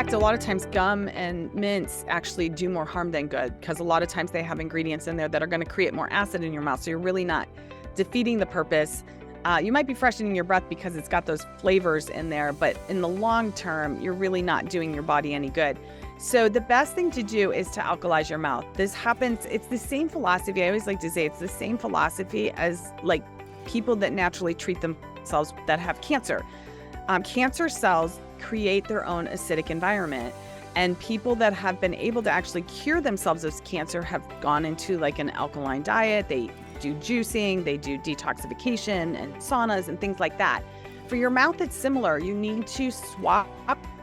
fact, a lot of times gum and mints actually do more harm than good because a lot of times they have ingredients in there that are going to create more acid in your mouth. So you're really not defeating the purpose. You might be freshening your breath because it's got those flavors in there, but in the long term, you're really not doing your body any good. So the best thing to do is to alkalize your mouth. This happens, it's the same philosophy. I always like to say it's the same philosophy as like people that naturally treat themselves that have cancer. Cancer cells create their own acidic environment. And people that have been able to actually cure themselves of cancer have gone into like an alkaline diet. They do juicing, they do detoxification and saunas and things like that. For your mouth, it's similar. You need to swap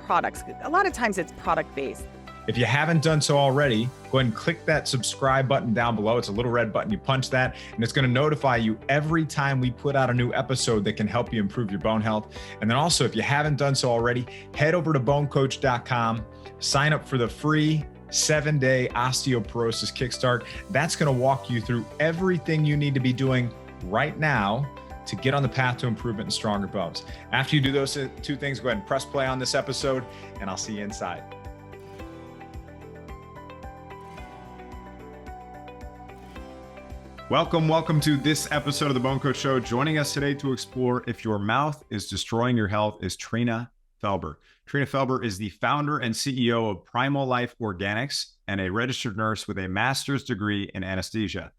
products. A lot of times it's product-based. If you haven't done so already, go ahead and click that subscribe button down below. It's a little red button. You punch that, and it's going to notify you every time we put out a new episode that can help you improve your bone health. And then also, if you haven't done so already, head over to BoneCoach.com, sign up for the free 7-day Osteoporosis Kickstart. That's going to walk you through everything you need to be doing right now to get on the path to improvement and stronger bones. After you do those two things, go ahead and press play on this episode, and I'll see you inside. Welcome to this episode of the BoneCoach Show. Joining us today to explore if your mouth is destroying your health is Trina Felber. Trina Felber is the founder and CEO of Primal Life Organics and a registered nurse with a master's degree in anesthesia.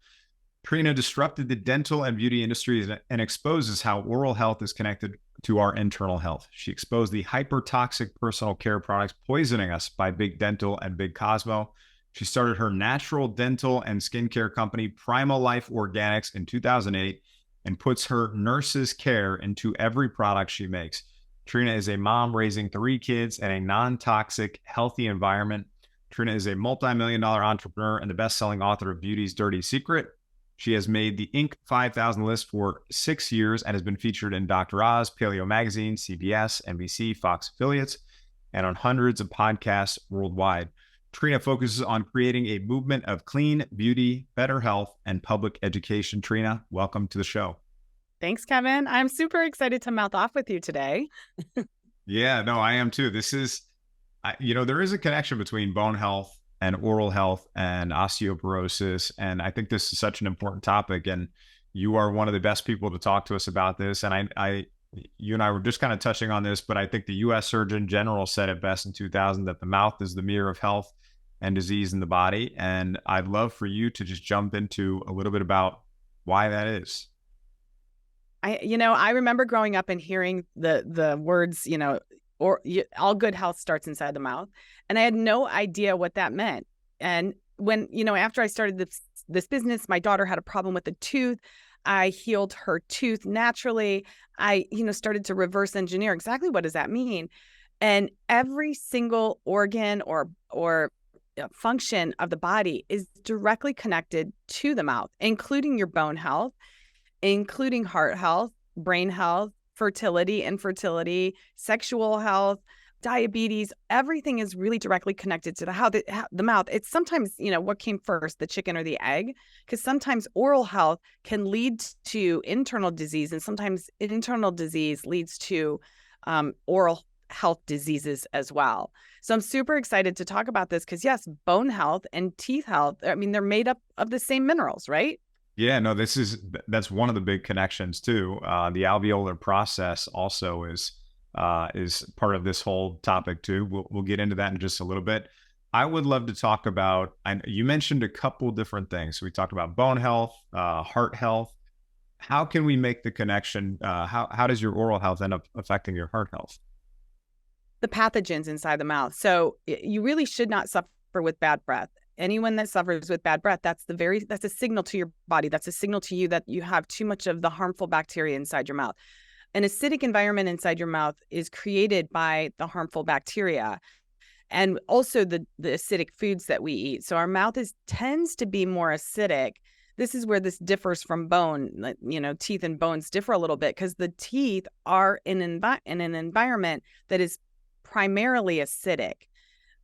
Trina disrupted the dental and beauty industries and exposes how oral health is connected to our internal health. She exposed the hypertoxic personal care products poisoning us by Big Dental and Big Cosmo. She started her natural dental and skincare company, Primal Life Organics, in 2008 and puts her nurse's care into every product she makes. Trina is a mom raising 3 kids in a non-toxic, healthy environment. Trina is a multi-million-dollar entrepreneur and the best-selling author of Beauty's Dirty Secret. She has made the Inc. 5000 list for 6 years and has been featured in Dr. Oz, Paleo Magazine, CBS, NBC, Fox affiliates, and on hundreds of podcasts worldwide. Trina focuses on creating a movement of clean beauty, better health, and public education. Trina, welcome to the show. Thanks, Kevin. I'm super excited to mouth off with you today. Yeah, no, I am too. This is, there is a connection between bone health and oral health and osteoporosis. And I think this is such an important topic. And you are one of the best people to talk to us about this. And you and I were just kind of touching on this, but I think the U.S. Surgeon General said it best in 2000 that the mouth is the mirror of health and disease in the body. And I'd love for you to just jump into a little bit about why that is. I remember growing up and hearing the words, all good health starts inside the mouth. And I had no idea what that meant. And when, after I started this business, my daughter had a problem with a tooth. I healed her tooth naturally. I, started to reverse engineer exactly what does that mean? And every single organ or function of the body is directly connected to the mouth, including your bone health, including heart health, brain health, fertility, infertility, sexual health, diabetes. Everything is really directly connected to the mouth. It's sometimes, what came first, the chicken or the egg? Because sometimes oral health can lead to internal disease, and sometimes internal disease leads to oral health diseases as well. So I'm super excited to talk about this because, yes, bone health and teeth health, they're made up of the same minerals, right? Yeah, no, that's one of the big connections too. The alveolar process also is part of this whole topic too. We'll get into that in just a little bit. I would love to talk about, you mentioned a couple different things. So we talked about bone health, heart health. How can we make the connection? How does your oral health end up affecting your heart health? The pathogens inside the mouth. So you really should not suffer with bad breath. Anyone that suffers with bad breath, that's a signal to your body. That's a signal to you that you have too much of the harmful bacteria inside your mouth. An acidic environment inside your mouth is created by the harmful bacteria and also the acidic foods that we eat. So our mouth tends to be more acidic. This is where this differs from bone. Teeth and bones differ a little bit because the teeth are in an environment that is primarily acidic.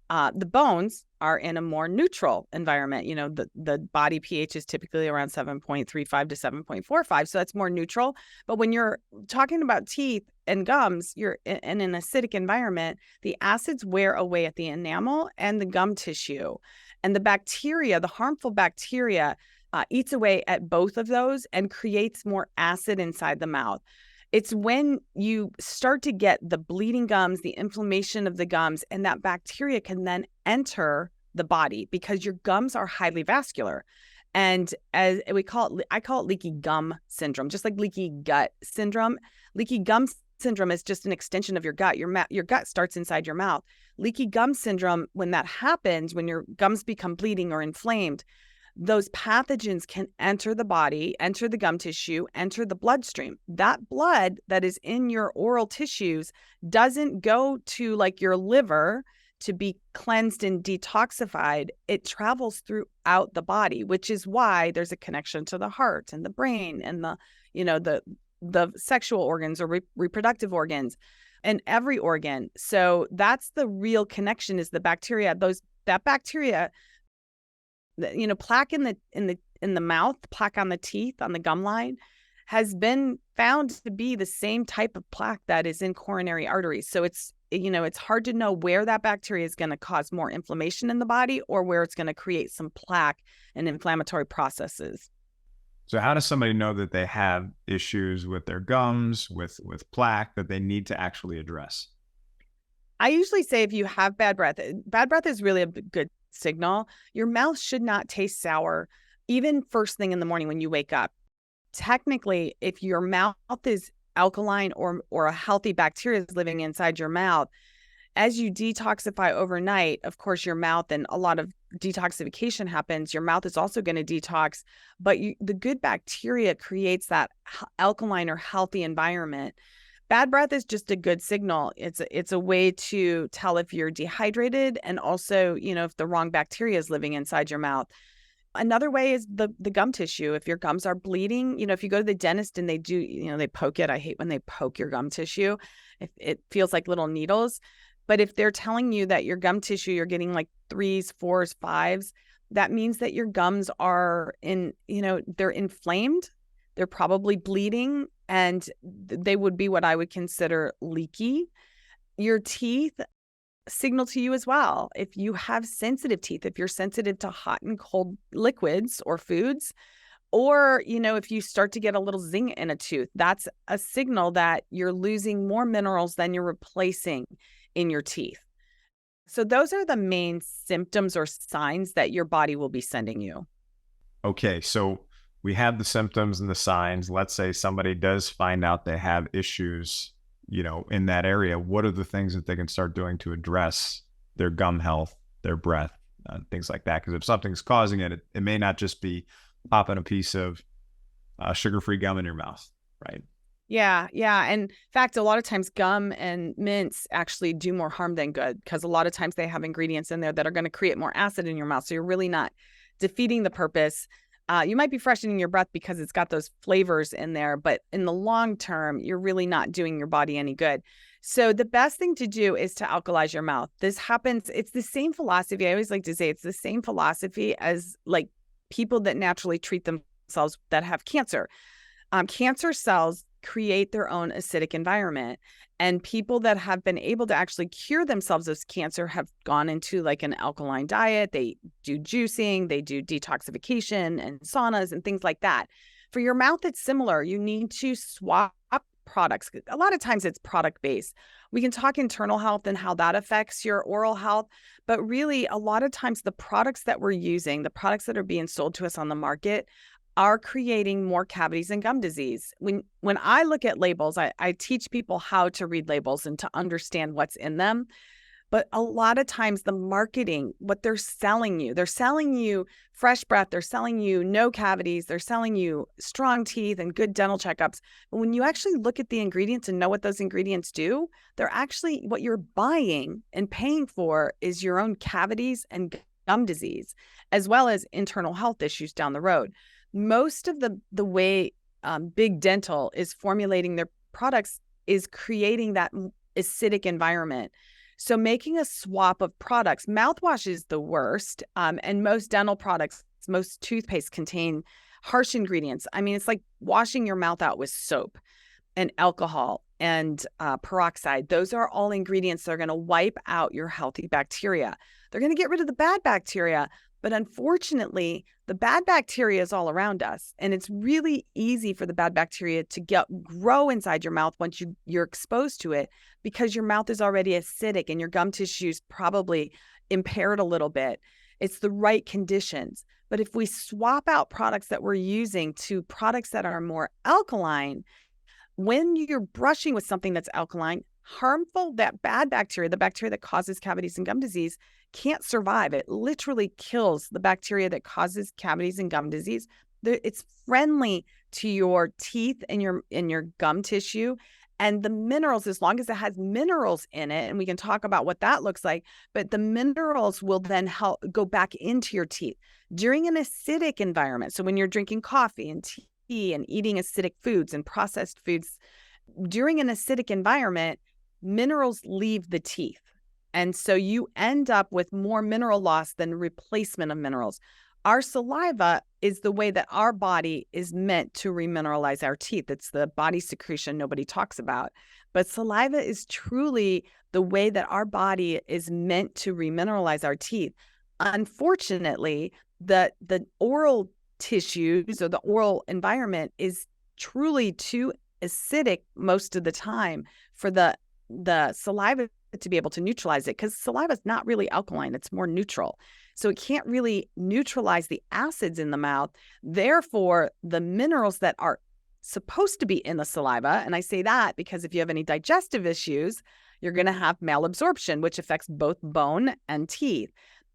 The bones are in a more neutral environment. The body pH is typically around 7.35 to 7.45. So that's more neutral. But when you're talking about teeth, and gums, you're in an acidic environment, the acids wear away at the enamel and the gum tissue. And the bacteria, the harmful bacteria, eats away at both of those and creates more acid inside the mouth. It's when you start to get the bleeding gums, the inflammation of the gums, and that bacteria can then enter the body because your gums are highly vascular. And as we call it, I call it leaky gum syndrome, just like leaky gut syndrome. Leaky gum syndrome is just an extension of your gut. Your gut starts inside your mouth. Leaky gum syndrome, when that happens, when your gums become bleeding or inflamed, those pathogens can enter the body, enter the gum tissue, enter the bloodstream. That blood that is in your oral tissues doesn't go to like your liver to be cleansed and detoxified. It travels throughout the body, which is why there's a connection to the heart and the brain and the sexual organs or reproductive organs and every organ. So that's the real connection, is the bacteria. That bacteria, plaque in the mouth, plaque on the teeth, on the gum line, has been found to be the same type of plaque that is in coronary arteries. So it's hard to know where that bacteria is going to cause more inflammation in the body or where it's going to create some plaque and inflammatory processes. So how does somebody know that they have issues with their gums, with plaque, that they need to actually address? I usually say if you have bad breath is really a good signal. Your mouth should not taste sour, even first thing in the morning when you wake up. Technically, if your mouth is alkaline or a healthy bacteria is living inside your mouth, as you detoxify overnight, of course, your mouth, and a lot of detoxification happens, your mouth is also going to detox, but the good bacteria creates that alkaline or healthy environment. Bad breath is just a good signal. It's a way to tell if you're dehydrated, and also, if the wrong bacteria is living inside your mouth. Another way is the gum tissue. If your gums are bleeding, if you go to the dentist and they do, they poke it. I hate when they poke your gum tissue. If it feels like little needles. But if they're telling you that your gum tissue, you're getting like 3s, 4s, 5s, that means that your gums are they're inflamed. They're probably bleeding, and they would be what I would consider leaky. Your teeth signal to you as well. If you have sensitive teeth, if you're sensitive to hot and cold liquids or foods, or, if you start to get a little zing in a tooth, that's a signal that you're losing more minerals than you're replacing in your teeth. So those are the main symptoms or signs that your body will be sending you. Okay, so we have the symptoms and the signs. Let's say somebody does find out they have issues, in that area. What are the things that they can start doing to address their gum health, their breath, things like that? Because if something's causing it, it may not just be popping a piece of sugar-free gum in your mouth, right? Yeah. And in fact, a lot of times gum and mints actually do more harm than good, because a lot of times they have ingredients in there that are going to create more acid in your mouth. So you're really not defeating the purpose. You might be freshening your breath because it's got those flavors in there, but in the long term, you're really not doing your body any good. So the best thing to do is to alkalize your mouth. This happens. It's the same philosophy. I always like to say it's the same philosophy as like people that naturally treat themselves that have cancer. Cancer cells create their own acidic environment, and people that have been able to actually cure themselves of cancer have gone into like an alkaline diet. They do juicing, they do detoxification and saunas and things like that. For your mouth, it's similar. You need to swap products. A lot of times it's product based. We can talk internal health and how that affects your oral health, but really a lot of times the products that we're using, the products that are being sold to us on the market, are creating more cavities and gum disease. When I look at labels, I teach people how to read labels and to understand what's in them. But a lot of times the marketing, what they're selling you fresh breath, they're selling you no cavities, they're selling you strong teeth and good dental checkups. But when you actually look at the ingredients and know what those ingredients do, they're actually, what you're buying and paying for is your own cavities and gum disease, as well as internal health issues down the road. Most of the way Big Dental is formulating their products is creating that acidic environment. So making a swap of products, mouthwash is the worst, and most dental products, most toothpaste contain harsh ingredients. I mean, it's like washing your mouth out with soap and alcohol. and peroxide. Those are all ingredients that are going to wipe out your healthy bacteria. They're going to get rid of the bad bacteria. But unfortunately, the bad bacteria is all around us. And it's really easy for the bad bacteria to grow inside your mouth once you're exposed to it, because your mouth is already acidic and your gum tissue's probably impaired a little bit. It's the right conditions. But if we swap out products that we're using to products that are more alkaline, when you're brushing with something that's alkaline, harmful, that bad bacteria, the bacteria that causes cavities and gum disease, can't survive. It literally kills the bacteria that causes cavities and gum disease. It's friendly to your teeth and your gum tissue. And the minerals, as long as it has minerals in it, and we can talk about what that looks like, but the minerals will then help go back into your teeth during an acidic environment. So when you're drinking coffee and tea and eating acidic foods and processed foods, during an acidic environment, minerals leave the teeth. And so you end up with more mineral loss than replacement of minerals. Our saliva is the way that our body is meant to remineralize our teeth. It's the body secretion nobody talks about. But saliva is truly the way that our body is meant to remineralize our teeth. Unfortunately, the oral tissues or the oral environment is truly too acidic most of the time for the saliva to be able to neutralize it, because saliva is not really alkaline. It's more neutral. So it can't really neutralize the acids in the mouth. Therefore, the minerals that are supposed to be in the saliva, and I say that because if you have any digestive issues, you're going to have malabsorption, which affects both bone and teeth.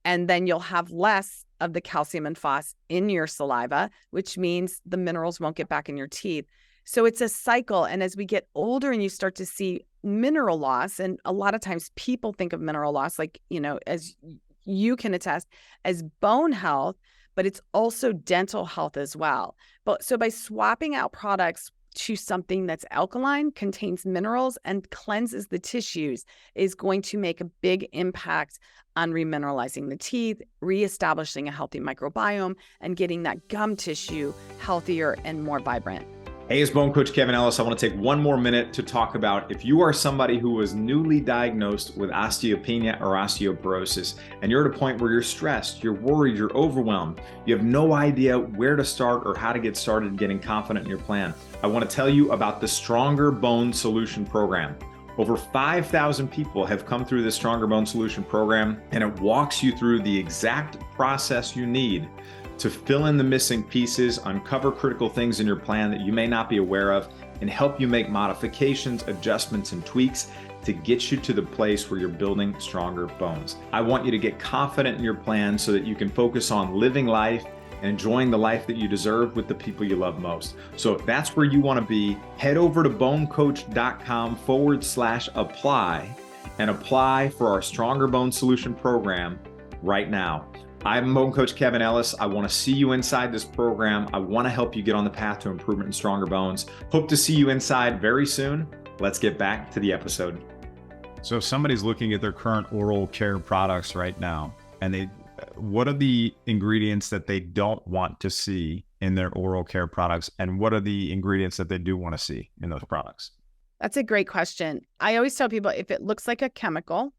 And then you'll have less of the calcium and phos in your saliva, which means the minerals won't get back in your teeth. So it's a cycle. And as we get older and you start to see mineral loss, and a lot of times people think of mineral loss, like, as you can attest, as bone health, but it's also dental health as well. But so by swapping out products to something that's alkaline, contains minerals, and cleanses the tissues is going to make a big impact on remineralizing the teeth, reestablishing a healthy microbiome, and getting that gum tissue healthier and more vibrant. Hey, it's Bone Coach Kevin Ellis. I want to take one more minute to talk about if you are somebody who was newly diagnosed with osteopenia or osteoporosis, and you're at a point where you're stressed, you're worried, you're overwhelmed, you have no idea where to start or how to get started getting confident in your plan. I want to tell you about the Stronger Bone Solution Program. Over 5,000 people have come through the Stronger Bone Solution Program, and it walks you through the exact process you need to fill in the missing pieces, uncover critical things in your plan that you may not be aware of, and help you make modifications, adjustments, and tweaks to get you to the place where you're building stronger bones. I want you to get confident in your plan so that you can focus on living life and enjoying the life that you deserve with the people you love most. So if that's where you want to be, head over to bonecoach.com/apply and apply for our Stronger Bone Solution Program right now. I'm Bone Coach Kevin Ellis. I want to see you inside this program. I want to help you get on the path to improvement and stronger bones. Hope to see you inside very soon. Let's get back to the episode. So if somebody's looking at their current oral care products right now, and what are the ingredients that they don't want to see in their oral care products? And what are the ingredients that they do want to see in those products? That's a great question. I always tell people, if it looks like a chemical,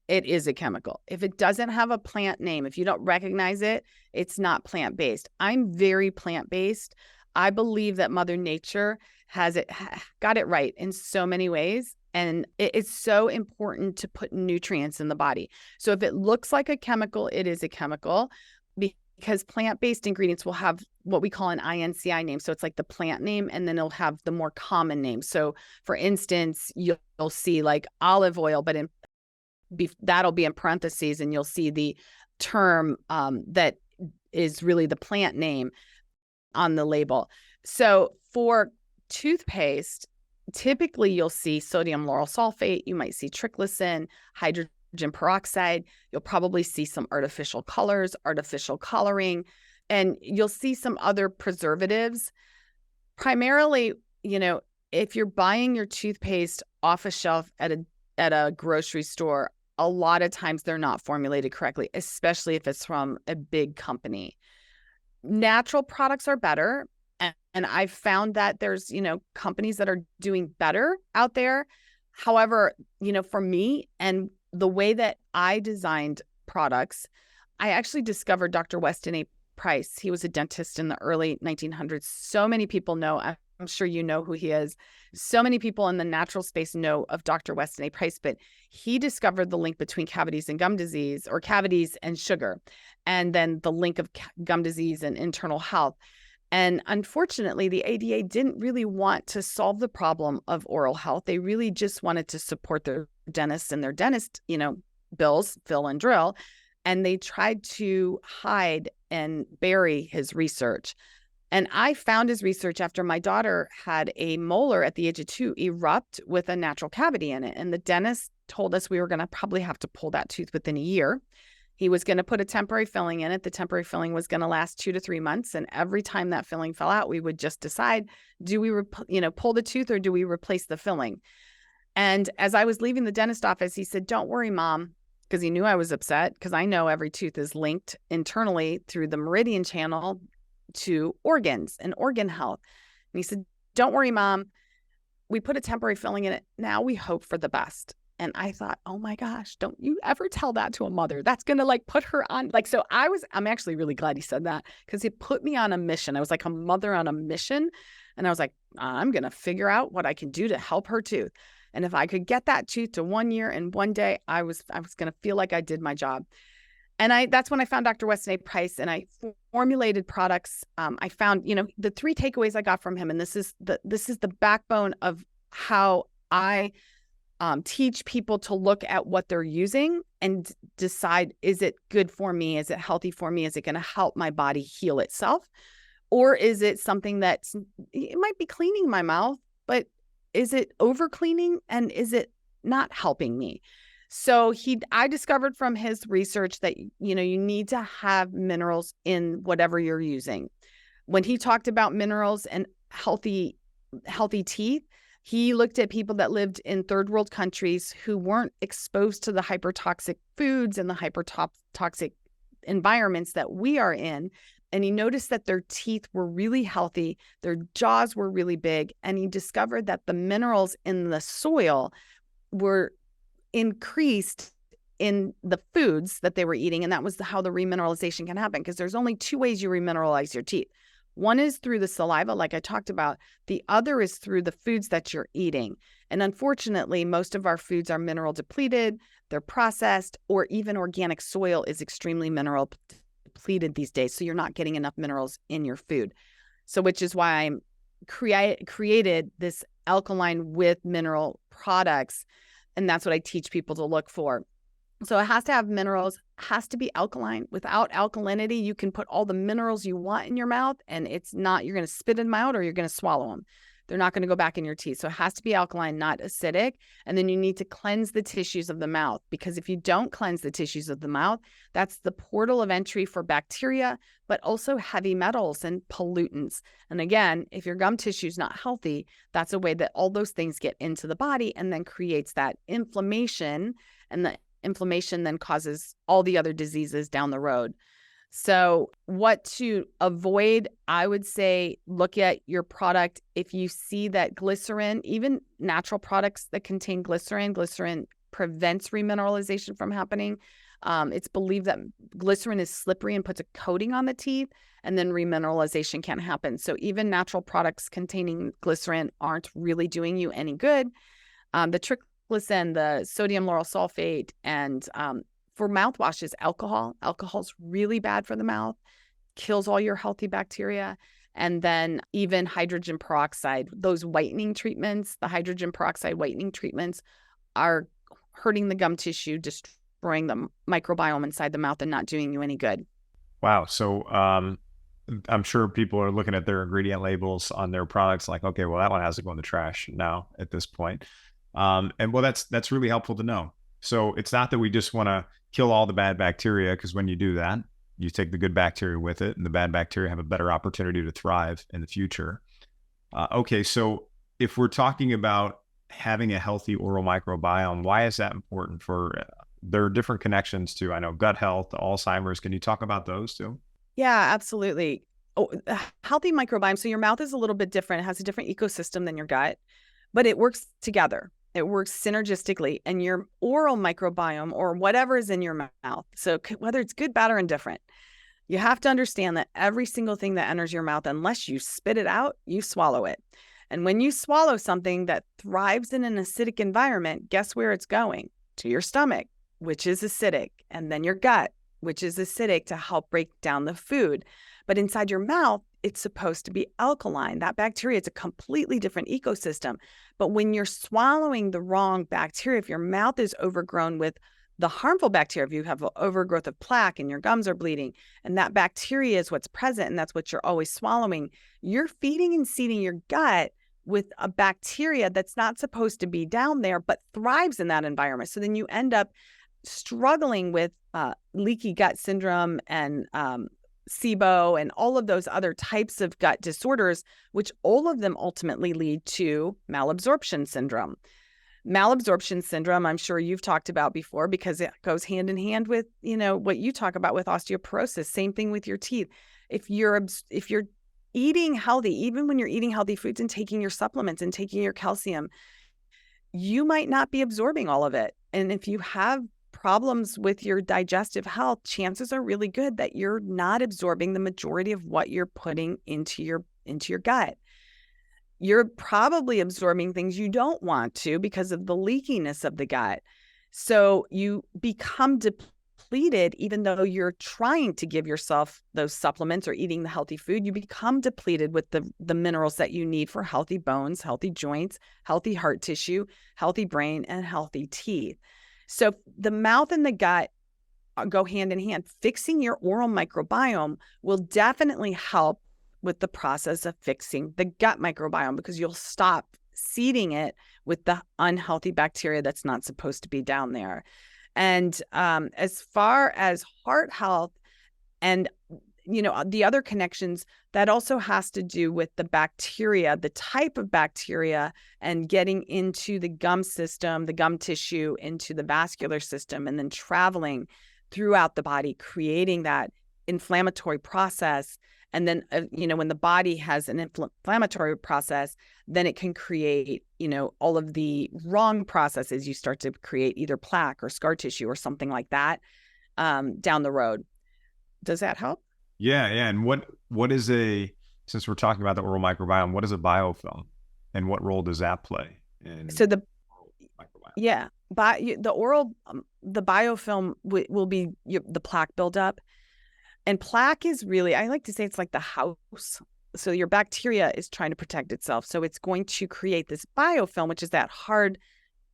it is a chemical. If it doesn't have a plant name, if you don't recognize it, it's not plant-based. I'm very plant-based. I believe that Mother Nature got it right in so many ways. And it's so important to put nutrients in the body. So if it looks like a chemical, it is a chemical, because plant-based ingredients will have what we call an INCI name. So it's like the plant name, and then it'll have the more common name. So for instance, you'll see like olive oil, but that'll be in parentheses, and you'll see the term that is really the plant name on the label. So for toothpaste, typically you'll see sodium lauryl sulfate, you might see triclosan, hydrogen peroxide, you'll probably see some artificial colors, artificial coloring, and you'll see some other preservatives. Primarily, if you're buying your toothpaste off a shelf at a grocery store, a lot of times they're not formulated correctly, especially if it's from a big company. Natural products are better. And I've found that there's, companies that are doing better out there. However, for me and the way that I designed products, I actually discovered Dr. Weston A. Price. He was a dentist in the early 1900s. So many people know, I'm sure you know who he is. So many people in the natural space know of Dr. Weston A. Price, but he discovered the link between cavities and gum disease, or cavities and sugar, and then the link of gum disease and internal health. And unfortunately, the ADA didn't really want to solve the problem of oral health. They really just wanted to support their dentists and their dentist, bills, fill and drill. And they tried to hide and bury his research. And I found his research after my daughter had a molar at the age of 2 erupt with a natural cavity in it. And the dentist told us we were going to probably have to pull that tooth within a year. He was going to put a temporary filling in it. The temporary filling was going to last 2 to 3 months. And every time that filling fell out, we would just decide, do we, pull the tooth, or do we replace the filling? And as I was leaving the dentist office, he said, "Don't worry, Mom," because he knew I was upset, because I know every tooth is linked internally through the meridian channel to organs and organ health. And he said, "Don't worry, Mom. We put a temporary filling in it. Now we hope for the best." And I thought, oh my gosh, don't you ever tell that to a mother. That's going to put her on. So I'm actually really glad he said that, because it put me on a mission. I was like a mother on a mission. And I was like, I'm going to figure out what I can do to help her tooth. And if I could get that tooth to 1 year and 1 day, I was going to feel like I did my job. And that's when I found Dr. Weston A. Price, and I formulated products. I found, the 3 takeaways I got from him, and this is the backbone of how I teach people to look at what they're using and decide, is it good for me? Is it healthy for me? Is it going to help my body heal itself? Or is it something it might be cleaning my mouth, but is it over cleaning, and is it not helping me? So I discovered from his research that, you need to have minerals in whatever you're using. When he talked about minerals and healthy teeth, he looked at people that lived in third world countries who weren't exposed to the hypertoxic foods and the hypertoxic environments that we are in. And he noticed that their teeth were really healthy, their jaws were really big, and he discovered that the minerals in the soil were increased in the foods that they were eating. And that was how the remineralization can happen, because there's only 2 ways you remineralize your teeth. One is through the saliva, like I talked about. The other is through the foods that you're eating. And unfortunately, most of our foods are mineral depleted, they're processed, or even organic soil is extremely mineral depleted these days. So you're not getting enough minerals in your food. So which is why I created this alkaline with mineral products. And that's what I teach people to look for. So it has to have minerals, has to be alkaline. Without alkalinity, you can put all the minerals you want in your mouth, and it's not, you're going to spit them out or you're going to swallow them. They're not going to go back in your teeth. So it has to be alkaline, not acidic. And then you need to cleanse the tissues of the mouth, because if you don't cleanse the tissues of the mouth, that's the portal of entry for bacteria, but also heavy metals and pollutants. And again, if your gum tissue is not healthy, that's a way that all those things get into the body and then creates that inflammation, and the inflammation then causes all the other diseases down the road. So what to avoid, I would say, look at your product. If you see that glycerin, even natural products that contain glycerin prevents remineralization from happening. It's believed that glycerin is slippery and puts a coating on the teeth, and then remineralization can't happen. So even natural products containing glycerin aren't really doing you any good. The triclosan, the sodium lauryl sulfate, and for mouthwashes, alcohol's really bad for the mouth, kills all your healthy bacteria. And then even hydrogen peroxide, those whitening treatments, the hydrogen peroxide whitening treatments are hurting the gum tissue, destroying the microbiome inside the mouth and not doing you any good. Wow. So I'm sure people are looking at their ingredient labels on their products like, okay, well, that one has to go in the trash now at this point. And well, that's really helpful to know. So it's not that we just want to kill all the bad bacteria, because when you do that, you take the good bacteria with it, and the bad bacteria have a better opportunity to thrive in the future. Okay, so if we're talking about having a healthy oral microbiome, why is that important? There are different connections to, I know, gut health, Alzheimer's. Can you talk about those too? Yeah, absolutely. healthy microbiome. So your mouth is a little bit different. It has a different ecosystem than your gut, but it works together. It works synergistically, and your oral microbiome, or whatever is in your mouth. So whether it's good, bad, or indifferent, you have to understand that every single thing that enters your mouth, unless you spit it out, you swallow it. And when you swallow something that thrives in an acidic environment, guess where it's going? To your stomach, which is acidic, and then your gut, which is acidic to help break down the food. But inside your mouth, it's supposed to be alkaline. That bacteria, it's a completely different ecosystem. But when you're swallowing the wrong bacteria, if your mouth is overgrown with the harmful bacteria, if you have an overgrowth of plaque and your gums are bleeding, and that bacteria is what's present, and that's what you're always swallowing, you're feeding and seeding your gut with a bacteria that's not supposed to be down there, but thrives in that environment. So then you end up struggling with leaky gut syndrome and SIBO and all of those other types of gut disorders, which all of them ultimately lead to malabsorption syndrome. Malabsorption syndrome, I'm sure you've talked about before, because it goes hand in hand with, what you talk about with osteoporosis. Same thing with your teeth. If you're eating healthy, even when you're eating healthy foods and taking your supplements and taking your calcium, you might not be absorbing all of it. And if you have problems with your digestive health, chances are really good that you're not absorbing the majority of what you're putting into your gut. You're probably absorbing things you don't want to because of the leakiness of the gut. So you become depleted, even though you're trying to give yourself those supplements or eating the healthy food. You become depleted with the minerals that you need for healthy bones, healthy joints, healthy heart tissue, healthy brain, and healthy teeth. So the mouth and the gut go hand in hand. Fixing your oral microbiome will definitely help with the process of fixing the gut microbiome, because you'll stop seeding it with the unhealthy bacteria that's not supposed to be down there. And as far as heart health and the other connections, that also has to do with the bacteria, the type of bacteria, and getting into the gum system, the gum tissue, into the vascular system, and then traveling throughout the body, creating that inflammatory process. And then, when the body has an inflammatory process, then it can create, all of the wrong processes. You start to create either plaque or scar tissue or something like that down the road. Does that help? Yeah. And what is since we're talking about the oral microbiome, what is a biofilm, and what role does that play in the microbiome? Yeah, the biofilm will be the plaque buildup. And plaque is really, I like to say, it's like the house. So your bacteria is trying to protect itself. So it's going to create this biofilm, which is that hard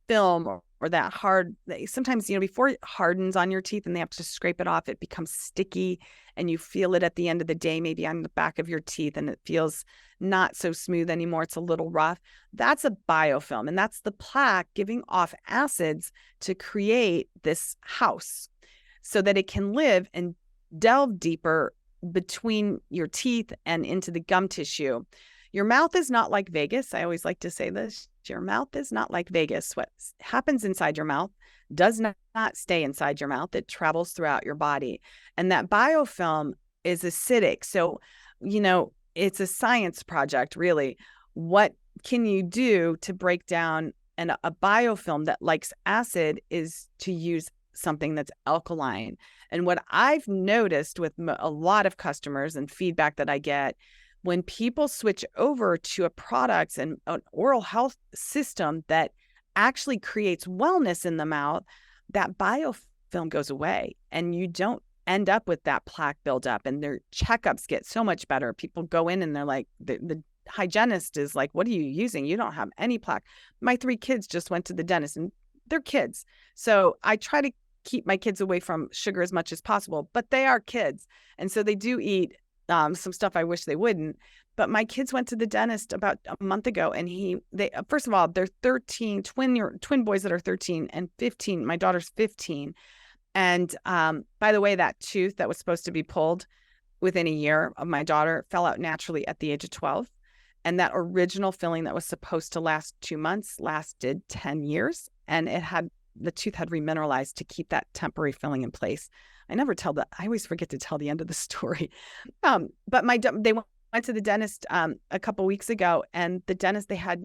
film or that hard, sometimes, before it hardens on your teeth and they have to scrape it off, it becomes sticky, and you feel it at the end of the day, maybe on the back of your teeth, and it feels not so smooth anymore. It's a little rough. That's a biofilm, and that's the plaque giving off acids to create this house so that it can live and delve deeper between your teeth and into the gum tissue. Your mouth is not like Vegas. I always like to say this. Your mouth is not like Vegas. What happens inside your mouth does not stay inside your mouth. It travels throughout your body. And that biofilm is acidic. So, it's a science project, really. What can you do to break down a biofilm that likes acid is to use something that's alkaline. And what I've noticed with a lot of customers and feedback that I get, when people switch over to a product and an oral health system that actually creates wellness in the mouth, that biofilm goes away, and you don't end up with that plaque buildup, and their checkups get so much better. People go in and they're like, the hygienist is like, what are you using? You don't have any plaque. My 3 kids just went to the dentist, and they're kids. So I try to keep my kids away from sugar as much as possible, but they are kids. And so they do eat some stuff I wish they wouldn't. But my kids went to the dentist about a month ago, and they first of all, they're 13, twin boys that are 13 and 15. My daughter's 15. And by the way, that tooth that was supposed to be pulled within a year of my daughter fell out naturally at the age of 12. And that original filling that was supposed to last 2 months lasted 10 years. And the tooth had remineralized to keep that temporary filling in place. I always forget to tell the end of the story. But they went to the dentist a couple weeks ago, and the dentist, they have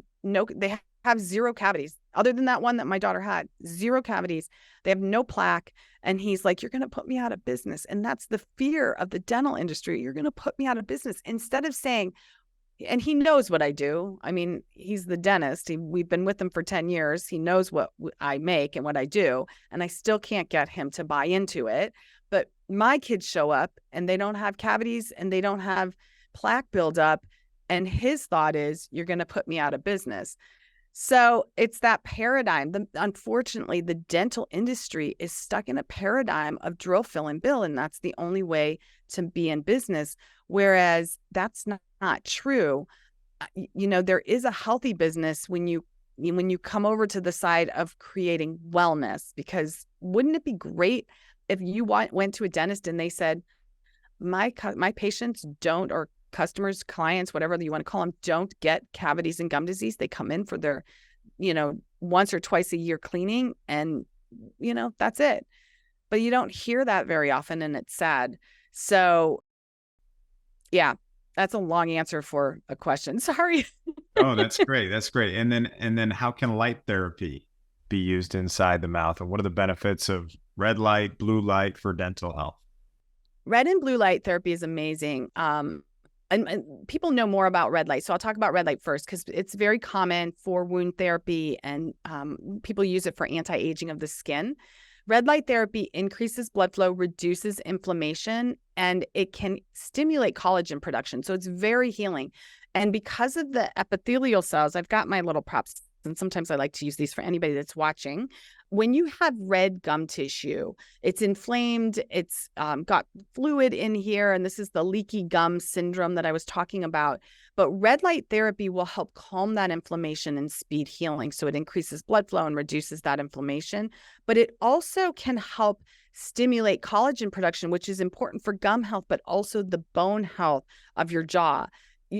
zero cavities other than that one that my daughter had, zero cavities. They have no plaque. And he's like, you're going to put me out of business. And that's the fear of the dental industry. You're going to put me out of business, instead of saying, and he knows what I do. I mean, he's the dentist. We've been with him for 10 years. He knows what I make and what I do. And I still can't get him to buy into it. But my kids show up and they don't have cavities and they don't have plaque buildup. And his thought is, you're going to put me out of business. So it's that paradigm. Unfortunately, the dental industry is stuck in a paradigm of drill, fill, and bill. And that's the only way to be in business. Whereas that's not true. There is a healthy business when you come over to the side of creating wellness, because wouldn't it be great if you went to a dentist and they said, my patients don't, or customers, clients, whatever you want to call them, don't get cavities and gum disease. They come in for their, once or twice a year cleaning, and, that's it. But you don't hear that very often, and it's sad. So yeah, that's a long answer for a question. Sorry. Oh, that's great. That's great. And then how can light therapy be used inside the mouth? And what are the benefits of red light, blue light for dental health? Red and blue light therapy is amazing. And people know more about red light. So I'll talk about red light first, because it's very common for wound therapy, and people use it for anti-aging of the skin. Red light therapy increases blood flow, reduces inflammation, and it can stimulate collagen production. So it's very healing. And because of the epithelial cells, I've got my little props, and sometimes I like to use these for anybody that's watching. When you have red gum tissue, it's inflamed, it's got fluid in here, and this is the leaky gum syndrome that I was talking about. But red light therapy will help calm that inflammation and speed healing. So it increases blood flow and reduces that inflammation. But it also can help stimulate collagen production, which is important for gum health, but also the bone health of your jaw.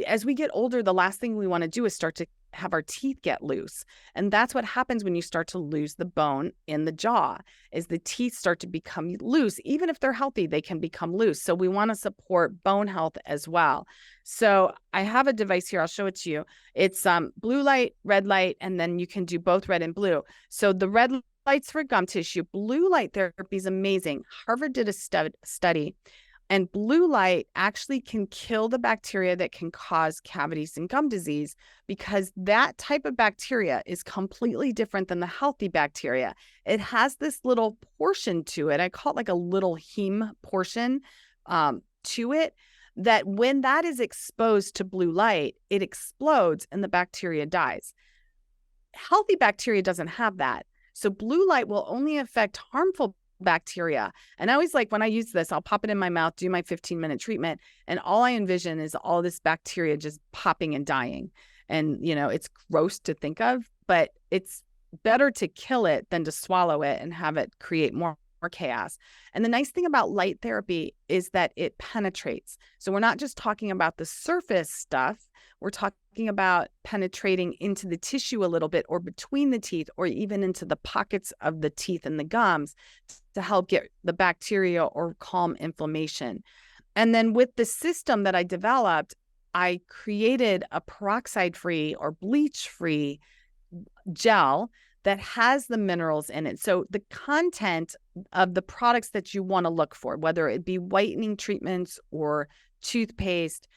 As we get older, the last thing we want to do is start to have our teeth get loose. And that's what happens when you start to lose the bone in the jaw, is the teeth start to become loose. Even if they're healthy, they can become loose. So we want to support bone health as well. So I have a device here. I'll show it to you. It's blue light, red light, and then you can do both red and blue. So the red light's for gum tissue. Blue light therapy is amazing. Harvard did a study. And blue light actually can kill the bacteria that can cause cavities and gum disease, because that type of bacteria is completely different than the healthy bacteria. It has this little portion to it. I call it like a little heme portion to it, that when that is exposed to blue light, it explodes and the bacteria dies. Healthy bacteria doesn't have that. So blue light will only affect harmful bacteria. And I always like, when I use this, I'll pop it in my mouth, do my 15-minute treatment, and all I envision is all this bacteria just popping and dying. And, it's gross to think of, but it's better to kill it than to swallow it and have it create more chaos. And the nice thing about light therapy is that it penetrates. So we're not just talking about the surface stuff. We're talking about penetrating into the tissue a little bit, or between the teeth, or even into the pockets of the teeth and the gums, to help get the bacteria or calm inflammation. And then with the system that I developed, I created a peroxide-free or bleach-free gel that has the minerals in it. So the content of the products that you want to look for, whether it be whitening treatments or toothpaste,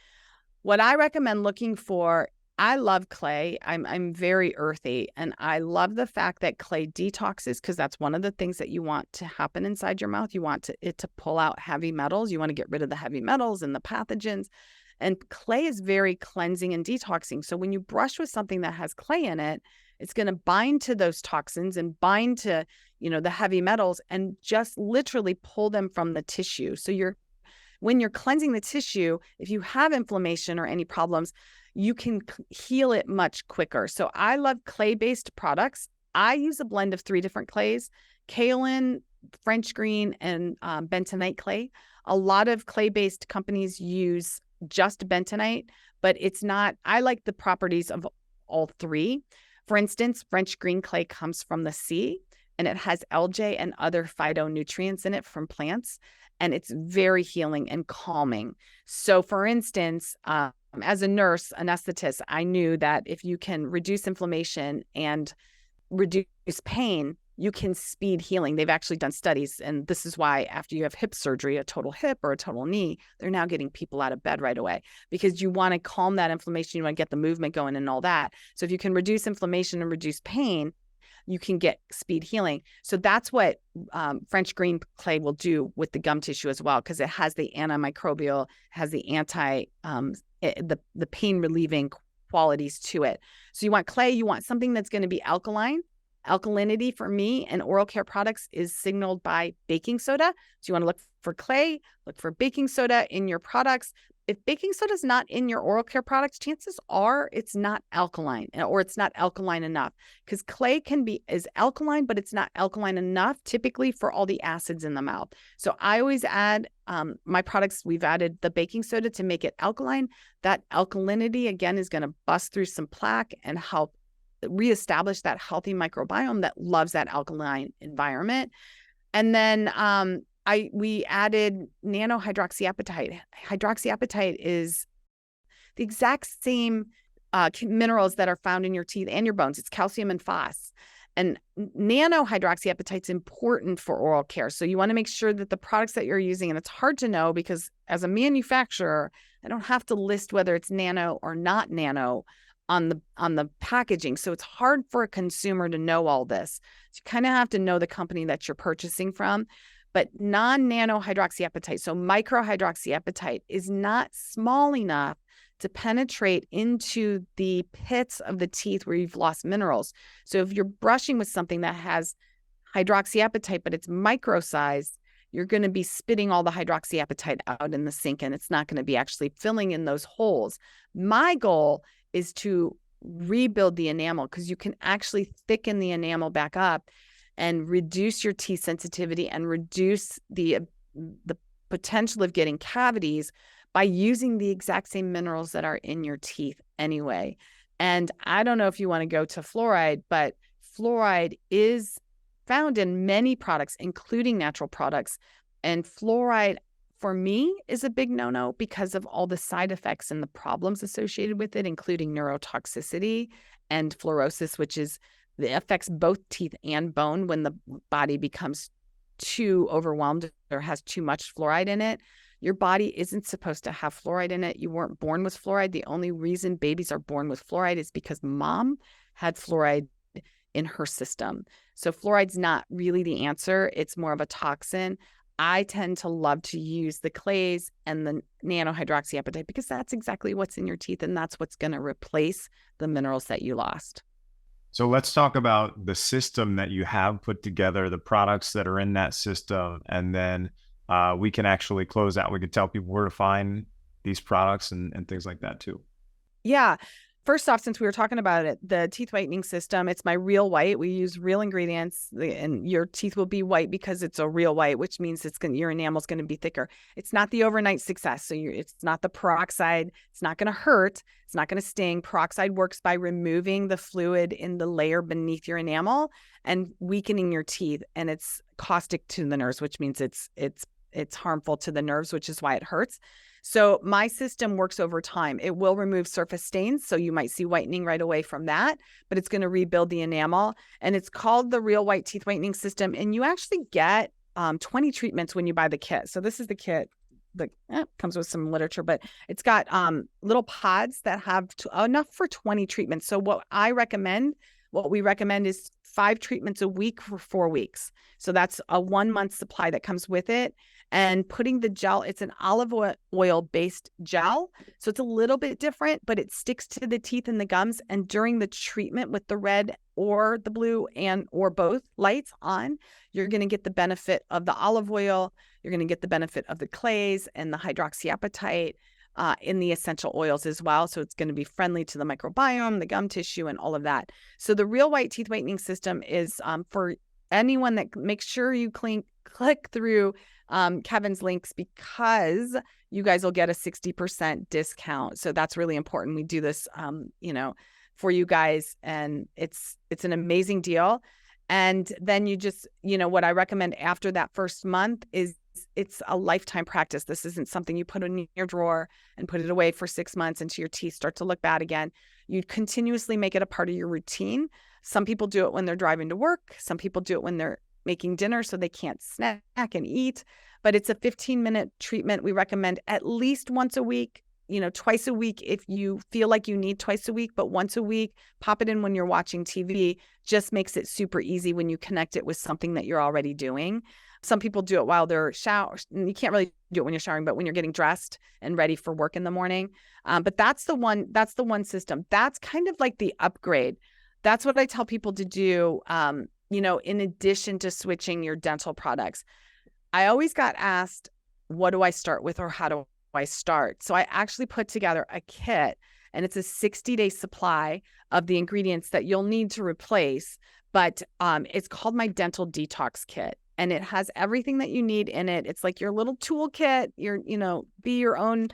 what I recommend looking for, I love clay. I'm very earthy, and I love the fact that clay detoxes, because that's one of the things that you want to happen inside your mouth. You want it to pull out heavy metals. You want to get rid of the heavy metals and the pathogens. And clay is very cleansing and detoxing. So when you brush with something that has clay in it, it's going to bind to those toxins and bind to, the heavy metals, and just literally pull them from the tissue. So when you're cleansing the tissue, if you have inflammation or any problems, you can heal it much quicker. So I love clay-based products. I use a blend of 3 different clays: kaolin, French green, and bentonite clay. A lot of clay-based companies use just bentonite, but it's not. I like the properties of all 3. For instance, French green clay comes from the sea, and it has LJ and other phytonutrients in it from plants. And it's very healing and calming. So for instance, as a nurse anesthetist, I knew that if you can reduce inflammation and reduce pain, you can speed healing. They've actually done studies. And this is why after you have hip surgery, a total hip or a total knee, they're now getting people out of bed right away because you want to calm that inflammation. You want to get the movement going and all that. So if you can reduce inflammation and reduce pain, you can get speed healing. So that's what French green clay will do with the gum tissue as well, because it has the antimicrobial, has the the pain relieving qualities to it. So you want clay, you want something that's going to be alkaline. Alkalinity for me and oral care products is signaled by baking soda. So you want to look for clay, look for baking soda in your products. If baking soda is not in your oral care products, chances are it's not alkaline, or it's not alkaline enough, because clay is alkaline, but it's not alkaline enough typically for all the acids in the mouth. So I always add my products. We've added the baking soda to make it alkaline. That alkalinity again is going to bust through some plaque and help reestablish that healthy microbiome that loves that alkaline environment. And then we added nano-hydroxyapatite. Hydroxyapatite is the exact same minerals that are found in your teeth and your bones. It's calcium and phos. And nano-hydroxyapatite is important for oral care. So you want to make sure that the products that you're using, and it's hard to know because as a manufacturer, I don't have to list whether it's nano or not nano on the packaging. So it's hard for a consumer to know all this. So you kind of have to know the company that you're purchasing from. But non-nano-hydroxyapatite, so microhydroxyapatite, is not small enough to penetrate into the pits of the teeth where you've lost minerals. So if you're brushing with something that has hydroxyapatite, but it's micro-sized, you're going to be spitting all the hydroxyapatite out in the sink, and it's not going to be actually filling in those holes. My goal is to rebuild the enamel, because you can actually thicken the enamel back up and reduce your teeth sensitivity and reduce the potential of getting cavities by using the exact same minerals that are in your teeth anyway. And I don't know if you want to go to fluoride, but fluoride is found in many products, including natural products. And fluoride, for me, is a big no-no because of all the side effects and the problems associated with it, including neurotoxicity and fluorosis, which affects both teeth and bone when the body becomes too overwhelmed or has too much fluoride in it. Your body isn't supposed to have fluoride in it. You weren't born with fluoride. The only reason babies are born with fluoride is because mom had fluoride in her system. So fluoride's not really the answer. It's more of a toxin. I tend to love to use the clays and the nano-hydroxyapatite because that's exactly what's in your teeth, and that's what's going to replace the minerals that you lost. So let's talk about the system that you have put together, the products that are in that system, and then we can actually close out. We can tell people where to find these products and things like that too. Yeah. First off, since we were talking about it, the teeth whitening system, it's my Real White. We use real ingredients, and your teeth will be white because it's a real white, which means your enamel is going to be thicker. It's not the overnight success. So it's not the peroxide. It's not going to hurt. It's not going to sting. Peroxide works by removing the fluid in the layer beneath your enamel and weakening your teeth. And it's caustic to the nerves, which means it's harmful to the nerves, which is why it hurts. So my system works over time. It will remove surface stains. So you might see whitening right away from that, but it's going to rebuild the enamel. And it's called the Real White Teeth Whitening System. And you actually get 20 treatments when you buy the kit. So this is the kit that comes with some literature, but it's got little pods that have enough for 20 treatments. So what we recommend is 5 treatments a week for 4 weeks. So that's a 1 month supply that comes with it. And putting the gel, it's an olive oil based gel. So it's a little bit different, but it sticks to the teeth and the gums. And during the treatment with the red or the blue or both lights on, you're going to get the benefit of the olive oil. You're going to get the benefit of the clays and the hydroxyapatite in the essential oils as well. So it's going to be friendly to the microbiome, the gum tissue, and all of that. So the Real White Teeth Whitening System is for anyone that makes sure you click through Kevin's links, because you guys will get a 60% discount. So that's really important. We do this, for you guys, and it's an amazing deal. And then you just, what I recommend after that first month is it's a lifetime practice. This isn't something you put in your drawer and put it away for 6 months until your teeth start to look bad again. You continuously make it a part of your routine. Some people do it when they're driving to work. Some people do it when they're making dinner so they can't snack and eat. But it's a 15-minute treatment. We recommend at least once a week, twice a week if you feel like you need twice a week, but once a week, pop it in when you're watching TV. Just makes it super easy when you connect it with something that you're already doing. Some people do it while they're showering. You can't really do it when you're showering, but when you're getting dressed and ready for work in the morning. But that's the one system. That's kind of like the upgrade. That's what I tell people to do, in addition to switching your dental products. I always got asked, what do I start with or how do I start? So I actually put together a kit, and it's a 60-day supply of the ingredients that you'll need to replace. But it's called my dental detox kit, and it has everything that you need in it. It's like your little toolkit, be your own,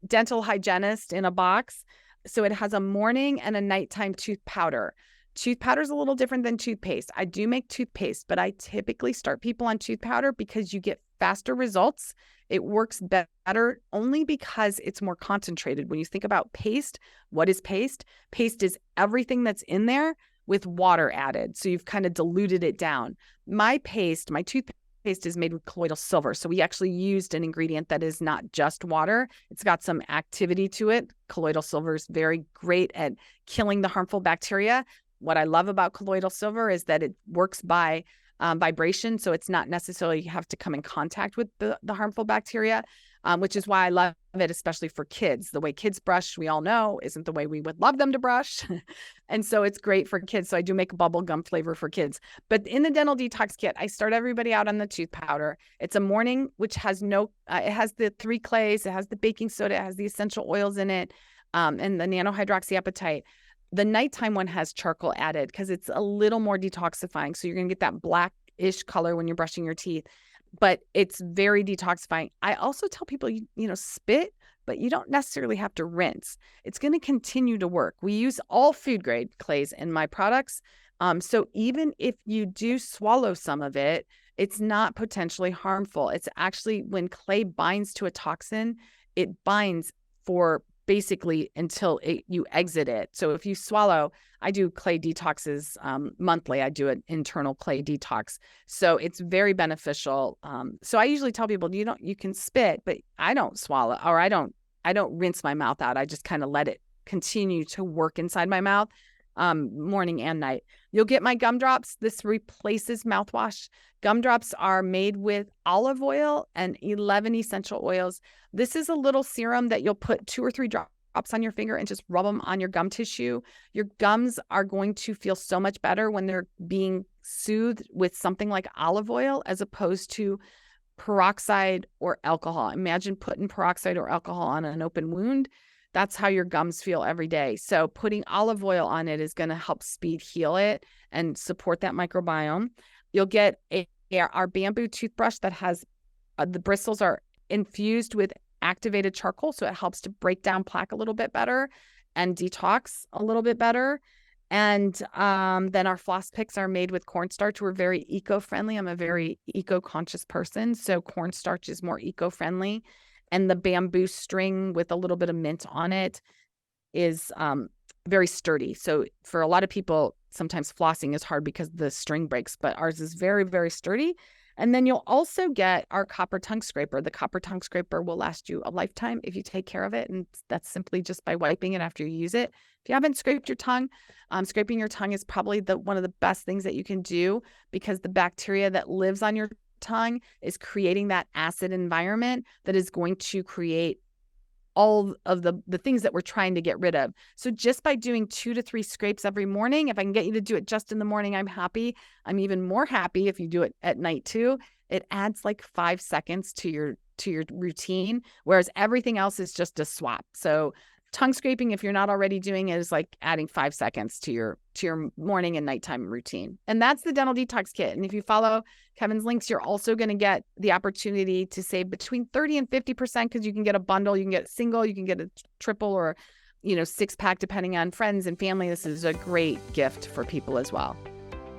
dental hygienist in a box. So it has a morning and a nighttime tooth powder. Tooth powder is a little different than toothpaste. I do make toothpaste, but I typically start people on tooth powder because you get faster results. It works better only because it's more concentrated. When you think about paste, what is paste? Paste is everything that's in there with water added. So you've kind of diluted it down. My toothpaste is made with colloidal silver. So we actually used an ingredient that is not just water. It's got some activity to it. Colloidal silver is very great at killing the harmful bacteria. What I love about colloidal silver is that it works by vibration. So it's not necessarily you have to come in contact with the harmful bacteria, which is why I love it, especially for kids. The way kids brush, we all know, isn't the way we would love them to brush. And so it's great for kids. So I do make a bubble gum flavor for kids. But in the dental detox kit, I start everybody out on the tooth powder. It's a morning, which has it has the 3 clays, it has the baking soda, it has the essential oils in it, and the Nano-hydroxyapatite. The nighttime one has charcoal added because it's a little more detoxifying. So you're going to get that blackish color when you're brushing your teeth, but it's very detoxifying. I also tell people, spit, but you don't necessarily have to rinse. It's going to continue to work. We use all food grade clays in my products. So even if you do swallow some of it, it's not potentially harmful. It's actually when clay binds to a toxin, it binds for basically until you exit it. So if you swallow, I do clay detoxes monthly. I do an internal clay detox. So it's very beneficial. So I usually tell people, you can spit, but I don't swallow, or I don't rinse my mouth out. I just kind of let it continue to work inside my mouth morning and night. You'll get my gumdrops. This replaces mouthwash. Gumdrops are made with olive oil and 11 essential oils. This is a little serum that you'll put 2 or 3 drops on your finger and just rub them on your gum tissue. Your gums are going to feel so much better when they're being soothed with something like olive oil as opposed to peroxide or alcohol. Imagine putting peroxide or alcohol on an open wound. That's how your gums feel every day. So putting olive oil on it is going to help speed heal it and support that microbiome. You'll get our bamboo toothbrush that has the bristles are infused with activated charcoal. So it helps to break down plaque a little bit better and detox a little bit better. And then our floss picks are made with cornstarch. We're very eco-friendly. I'm a very eco-conscious person. So cornstarch is more eco-friendly. And the bamboo string with a little bit of mint on it is very sturdy. So for a lot of people, sometimes flossing is hard because the string breaks, but ours is very, very sturdy. And then you'll also get our copper tongue scraper. The copper tongue scraper will last you a lifetime if you take care of it. And that's simply just by wiping it after you use it. If you haven't scraped your tongue, scraping your tongue is probably one of the best things that you can do because the bacteria that lives on your tongue is creating that acid environment that is going to create all of the things that we're trying to get rid of. So just by doing 2 to 3 scrapes every morning, if I can get you to do it just in the morning, I'm happy. I'm even more happy if you do it at night too. It adds like 5 seconds to your routine, whereas everything else is just a swap. So tongue scraping, if you're not already doing it, is like adding 5 seconds to your morning and nighttime routine. And that's the dental detox kit. And if you follow Kevin's links, you're also going to get the opportunity to save between 30 and 50% because you can get a bundle, you can get a single, you can get a triple or 6-pack depending on friends and family. This is a great gift for people as well.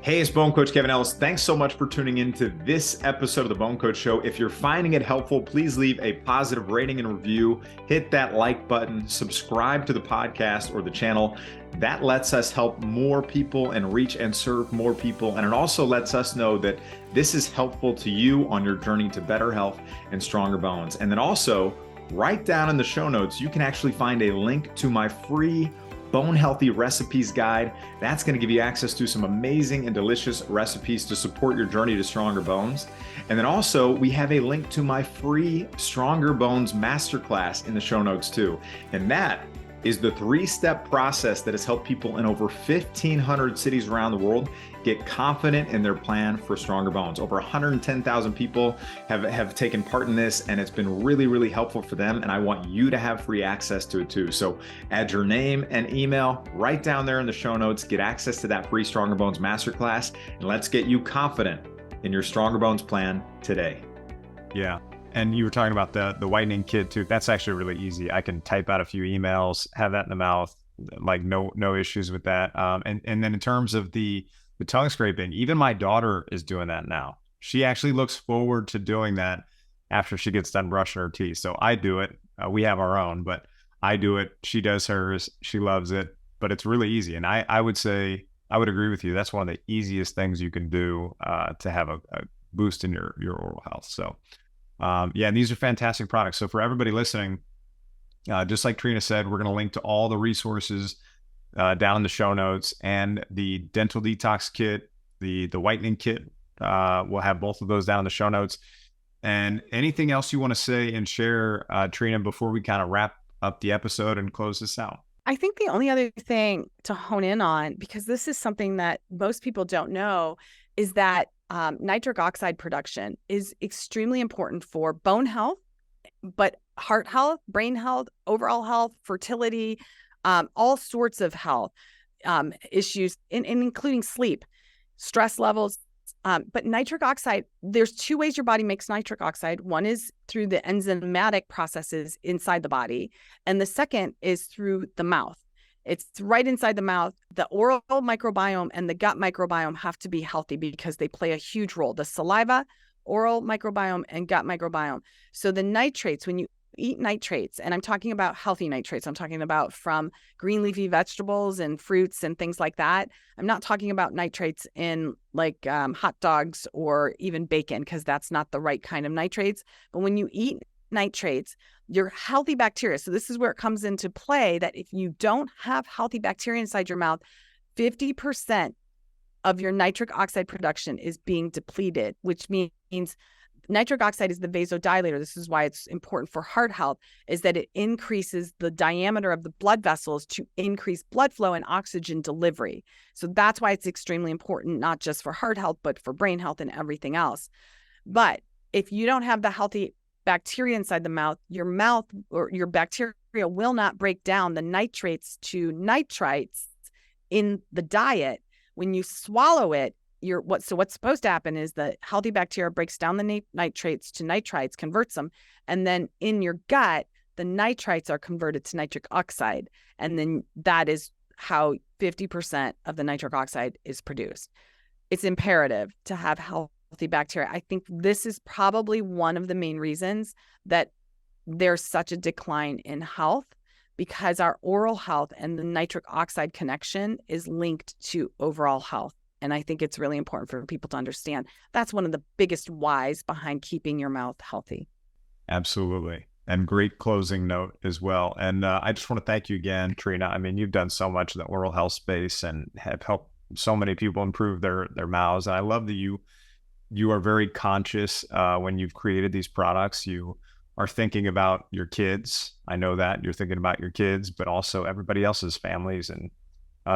Hey, it's Bone Coach Kevin Ellis. Thanks so much for tuning into this episode of the Bone Coach Show. If you're finding it helpful, please leave a positive rating and review. Hit that like button, subscribe to the podcast or the channel. That lets us help more people and reach and serve more people. And it also lets us know that this is helpful to you on your journey to better health and stronger bones. And then also, right down in the show notes, you can actually find a link to my free Bone Healthy Recipes Guide. That's going to give you access to some amazing and delicious recipes to support your journey to stronger bones. And then also, we have a link to my free Stronger Bones Masterclass in the show notes too. And that is the 3-step process that has helped people in over 1,500 cities around the world get confident in their plan for stronger bones. Over 110,000 people have taken part in this, and it's been really, really helpful for them. And I want you to have free access to it too. So add your name and email right down there in the show notes, get access to that free Stronger Bones Masterclass, and let's get you confident in your Stronger Bones plan today. Yeah. And you were talking about the whitening kit too. That's actually really easy. I can type out a few emails, have that in the mouth, like no issues with that. And then in terms of the tongue scraping, even my daughter is doing that now. She actually looks forward to doing that after she gets done brushing her teeth. So I do it. We have our own, but I do it. She does hers. She loves it, but it's really easy. And I would say, I would agree with you. That's one of the easiest things you can do to have a boost in your oral health. So yeah, and these are fantastic products. So for everybody listening, just like Trina said, we're going to link to all the resources down in the show notes, and the dental detox kit, the whitening kit. We'll have both of those down in the show notes. And anything else you want to say and share, Trina, before we kind of wrap up the episode and close this out? I think the only other thing to hone in on, because this is something that most people don't know, is that nitric oxide production is extremely important for bone health, but heart health, brain health, overall health, fertility, all sorts of health issues, including sleep, stress levels. But nitric oxide, there's 2 ways your body makes nitric oxide. One is through the enzymatic processes inside the body, and the second is through the mouth. It's right inside the mouth. The oral microbiome and the gut microbiome have to be healthy because they play a huge role. The saliva, oral microbiome, and gut microbiome. So the nitrates, when you eat nitrates, and I'm talking about healthy nitrates, I'm talking about from green leafy vegetables and fruits and things like that. I'm not talking about nitrates in like hot dogs or even bacon, because that's not the right kind of nitrates. But when you eat nitrates, your healthy bacteria. So this is where it comes into play, that if you don't have healthy bacteria inside your mouth, 50% of your nitric oxide production is being depleted, which means nitric oxide is the vasodilator. This is why it's important for heart health, is that it increases the diameter of the blood vessels to increase blood flow and oxygen delivery. So that's why it's extremely important, not just for heart health, but for brain health and everything else. But if you don't have the healthy bacteria inside the mouth or your bacteria will not break down the nitrates to nitrites in the diet. When you swallow it, what's supposed to happen is the healthy bacteria breaks down the nitrates to nitrites, converts them, and then in your gut, the nitrites are converted to nitric oxide, and then that is how 50% of the nitric oxide is produced. It's imperative to have healthy bacteria. I think this is probably one of the main reasons that there's such a decline in health, because our oral health and the nitric oxide connection is linked to overall health. And I think it's really important for people to understand. That's one of the biggest whys behind keeping your mouth healthy. Absolutely. And great closing note as well. And I just want to thank you again, Trina. I mean, you've done so much in the oral health space and have helped so many people improve their mouths. And I love that you are very conscious when you've created these products. You are thinking about your kids. I know that you're thinking about your kids, but also everybody else's families and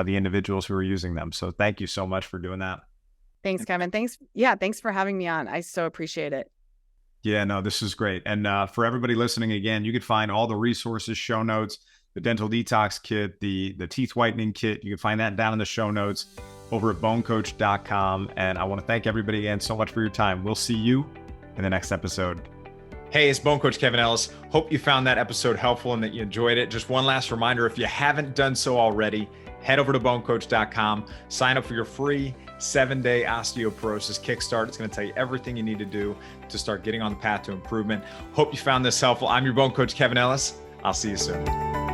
the individuals who are using them. So thank you so much for doing that. Thanks, Kevin. Thanks for having me on. I so appreciate it. Yeah, no, this is great. And for everybody listening, again, you can find all the resources, show notes, the dental detox kit, the teeth whitening kit. You can find that down in the show notes over at bonecoach.com. And I want to thank everybody again so much for your time. We'll see you in the next episode. Hey, it's Bone Coach Kevin Ellis. Hope you found that episode helpful and that you enjoyed it. Just one last reminder, if you haven't done so already, head over to bonecoach.com, sign up for your free 7-day osteoporosis kickstart. It's going to tell you everything you need to do to start getting on the path to improvement. Hope you found this helpful. I'm your Bone Coach Kevin Ellis. I'll see you soon.